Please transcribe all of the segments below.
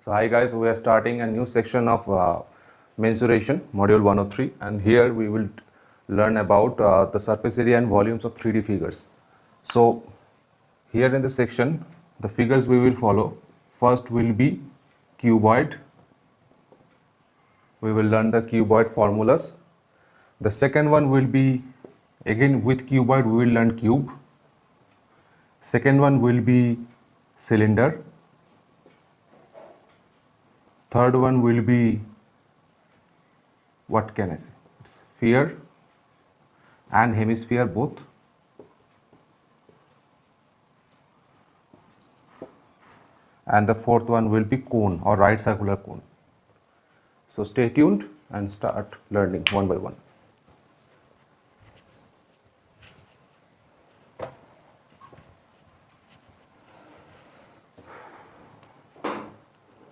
So hi guys, we are starting a new section of mensuration, module 103, and here we will learn about the surface area and volumes of 3D figures. So here in this section, the figures we will follow, first will be cuboid. We will learn the cuboid formulas. The second one will be, again with cuboid we will learn cube. Second one will be cylinder. Third one will be, what can I say, sphere and hemisphere both. And the fourth one will be cone or right circular cone. So stay tuned and start learning one by one.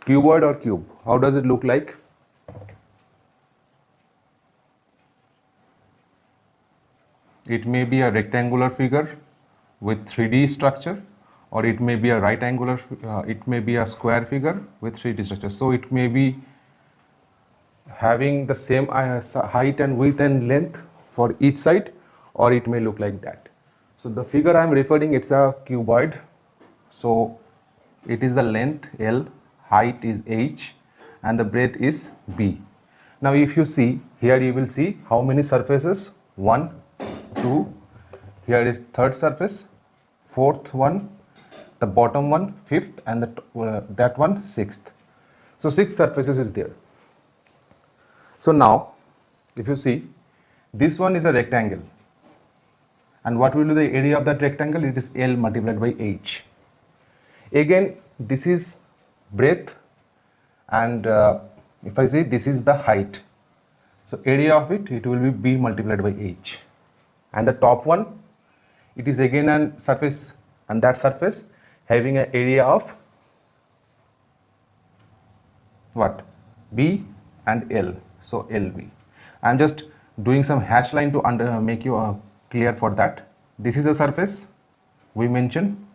Cuboid or cube, how does it look like? It may be a rectangular figure with 3D structure, or it may be a right angular, it may be a square figure with 3D structure. So it may be having the same height and width and length for each side, or it may look like that. So the figure I am referring, it's a cuboid. So it is the length L, height is H, and the breadth is B. Now if you see here, you will see how many surfaces, 1, 2, here is third surface, fourth one, the bottom one, fifth, and that one, sixth. So 6 surfaces is there. So now if you see, this one is a rectangle, and what will be the area of that rectangle? It is L multiplied by H. Again, this is breadth, and if I say this is the height, so area of it will be B multiplied by H. And the top one, it is again a surface, and that surface having an area of what? B and L, so LB. I am just doing some hash line to make you clear for that. This is a surface we mention,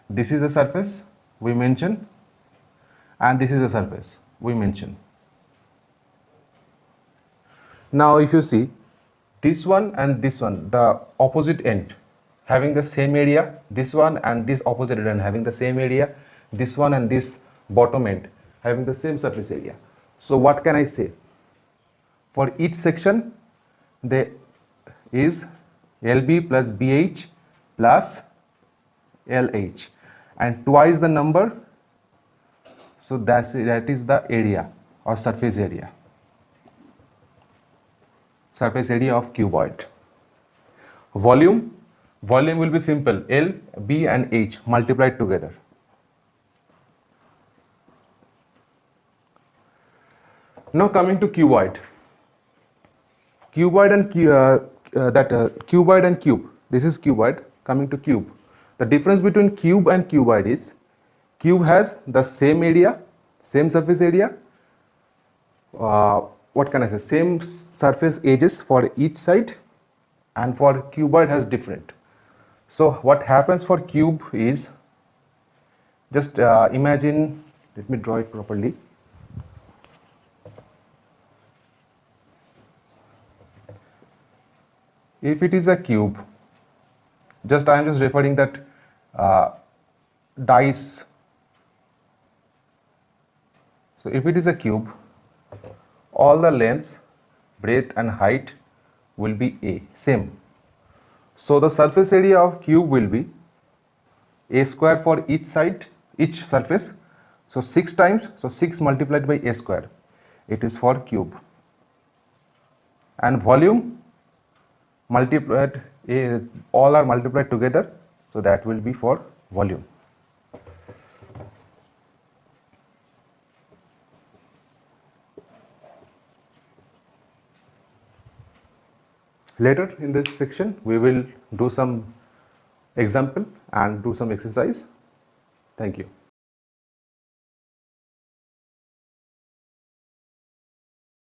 this is a surface we mention, and this is a surface we mention. Now if you see, this one and this one, the opposite end having the same area, this one and this opposite end having the same area, this one and this bottom end having the same surface area. So what can I say? For each section there is LB plus BH plus LH, and twice the number, so that is the area or surface area of cuboid. Volume will be simple, L, B and H multiplied together. Now coming to cuboid. Cuboid and cuboid and cube. This is cuboid. Coming to cube. The difference between cube and cuboid is, cube has the same area, same surface area, what can I say, same surface edges for each side, and for cuboid has different. So what happens for cube is, just imagine, let me draw it properly. If it is a cube, I am just referring that dice. So if it is a cube, all the lengths, breadth and height will be A, same. So the surface area of cube will be A square for each side, each surface. So 6 times, so 6 multiplied by A square, it is for cube. And volume multiplied, all are multiplied together, so that will be for volume. Later in this section, we will do some example and do some exercise. Thank you.